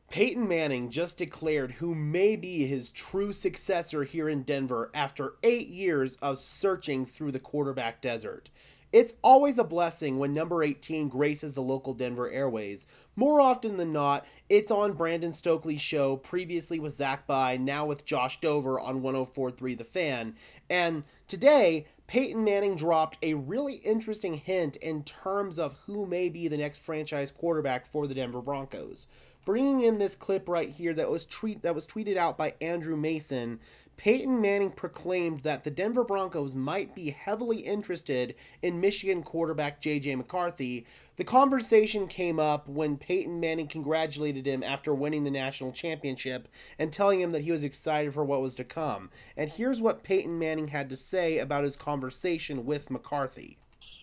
Peyton Manning just declared who may be his true successor here in Denver after 8 years of searching through the quarterback desert. It's always a blessing when number 18 graces the local Denver airways. More often than not, it's on Brandon Stokely's show, previously with Zach By, now with Josh Dover on 104.3 The Fan. And today, Peyton Manning dropped a really interesting hint in terms of who may be the next franchise quarterback for the Denver Broncos. Bringing in this clip right here that was tweeted out by Andrew Mason, Peyton Manning proclaimed that the Denver Broncos might be heavily interested in Michigan quarterback J.J. McCarthy. The conversation came up when Peyton Manning congratulated him after winning the national championship and telling him that he was excited for what was to come. And here's what Peyton Manning had to say about his conversation with McCarthy.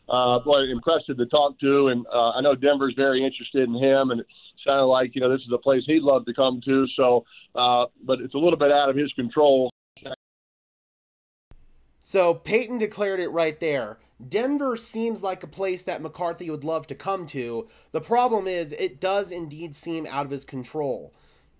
Boy, impressive to talk to, and I know Denver's very interested in him, and it sounded like, this is a place he'd love to come to, so, but it's a little bit out of his control. So Peyton declared it right there. Denver seems like a place that McCarthy would love to come to. The problem is it does indeed seem out of his control.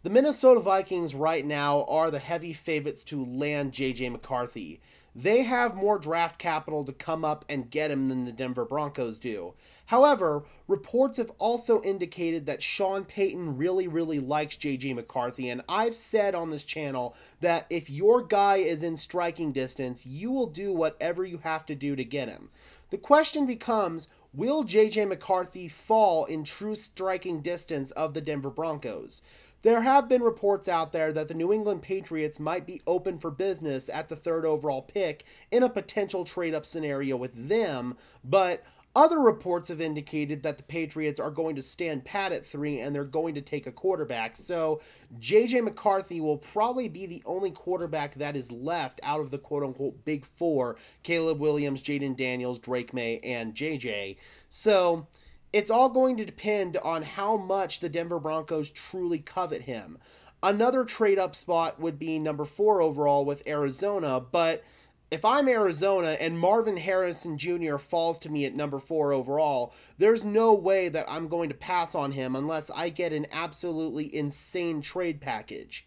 The Minnesota Vikings right now are the heavy favorites to land J.J. McCarthy. They have more draft capital to come up and get him than the Denver Broncos do. However, reports have also indicated that Sean Payton really likes J.J. McCarthy, and I've said on this channel that if your guy is in striking distance, you will do whatever you have to do to get him. The question becomes, will J.J. McCarthy fall in true striking distance of the Denver Broncos? There have been reports out there that the New England Patriots might be open for business at the 3rd overall pick in a potential trade-up scenario with them, but other reports have indicated that the Patriots are going to stand pat at 3 and they're going to take a quarterback. So J.J. McCarthy will probably be the only quarterback that is left out of the quote-unquote Big Four: Caleb Williams, Jaden Daniels, Drake May, and J.J. So it's all going to depend on how much the Denver Broncos truly covet him. Another trade-up spot would be number 4 overall with Arizona, but if I'm Arizona and Marvin Harrison Jr. falls to me at number 4 overall, there's no way that I'm going to pass on him unless I get an absolutely insane trade package.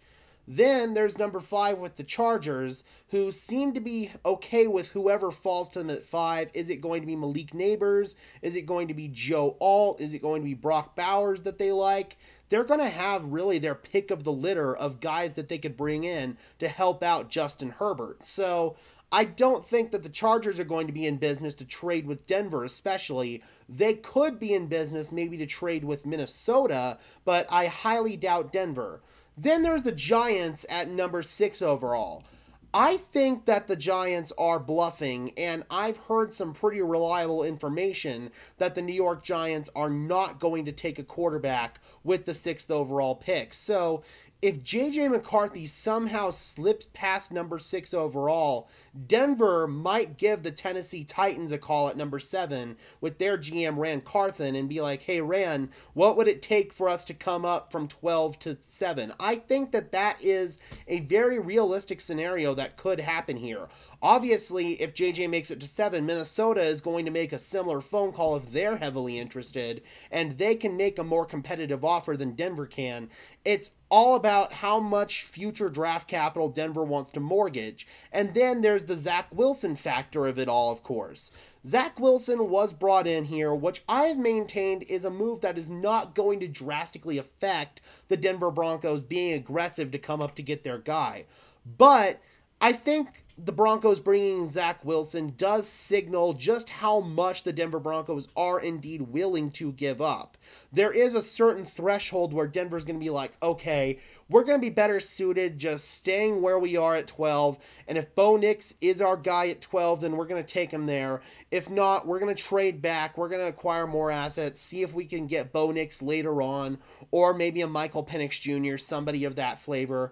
Then there's number 5 with the Chargers, who seem to be okay with whoever falls to them at 5. Is it going to be Malik Neighbors? Is it going to be Joe Alt? Is it going to be Brock Bowers that they like? They're going to have really their pick of the litter of guys that they could bring in to help out Justin Herbert. So I don't think that the Chargers are going to be in business to trade with Denver especially. They could be in business maybe to trade with Minnesota, but I highly doubt Denver. Then there's the Giants at number 6 overall. I think that the Giants are bluffing, and I've heard some pretty reliable information that the New York Giants are not going to take a quarterback with the 6th overall pick. So if J.J. McCarthy somehow slips past number 6 overall, Denver might give the Tennessee Titans a call at number 7 with their GM Ran Carthon and be like, hey Ran, what would it take for us to come up from 12 to 7? I think that that is a very realistic scenario that could happen here. Obviously, if JJ makes it to 7, Minnesota is going to make a similar phone call if they're heavily interested, and they can make a more competitive offer than Denver can. It's all about how much future draft capital Denver wants to mortgage. And then there's the Zach Wilson factor of it all, of course. Zach Wilson was brought in here, which I've maintained is a move that is not going to drastically affect the Denver Broncos being aggressive to come up to get their guy. But I think the Broncos bringing Zach Wilson does signal just how much the Denver Broncos are indeed willing to give up. There is a certain threshold where Denver's going to be like, okay, we're going to be better suited just staying where we are at 12, and if Bo Nix is our guy at 12, then we're going to take him there. If not, we're going to trade back, we're going to acquire more assets, see if we can get Bo Nix later on, or maybe a Michael Penix Jr., somebody of that flavor.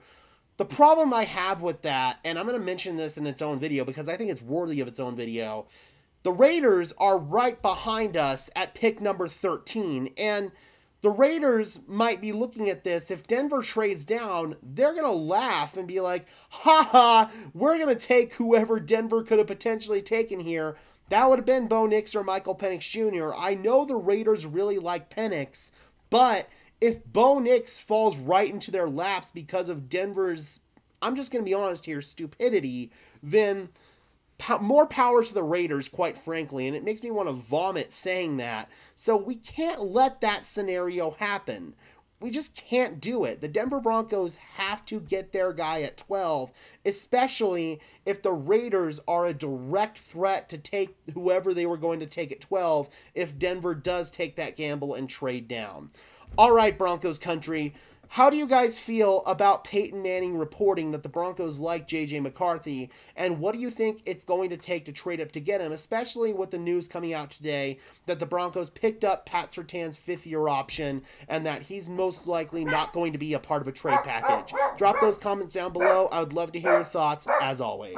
The problem I have with that, and I'm going to mention this in its own video because I think it's worthy of its own video, the Raiders are right behind us at pick number 13, and the Raiders might be looking at this. If Denver trades down, they're going to laugh and be like, ha, we're going to take whoever Denver could have potentially taken here. That would have been Bo Nix or Michael Penix Jr. I know the Raiders really like Penix, but If Bo Nix falls right into their laps because of Denver's, I'm just going to be honest here, stupidity, then more power to the Raiders, quite frankly. And it makes me want to vomit saying that. So we can't let that scenario happen. We just can't do it. The Denver Broncos have to get their guy at 12, especially if the Raiders are a direct threat to take whoever they were going to take at 12 if Denver does take that gamble and trade down. All right, Broncos country. How do you guys feel about Peyton Manning reporting that the Broncos like J.J. McCarthy, and what do you think it's going to take to trade up to get him, especially with the news coming out today that the Broncos picked up Pat Surtain's fifth-year option and that he's most likely not going to be a part of a trade package? Drop those comments down below. I would love to hear your thoughts, as always.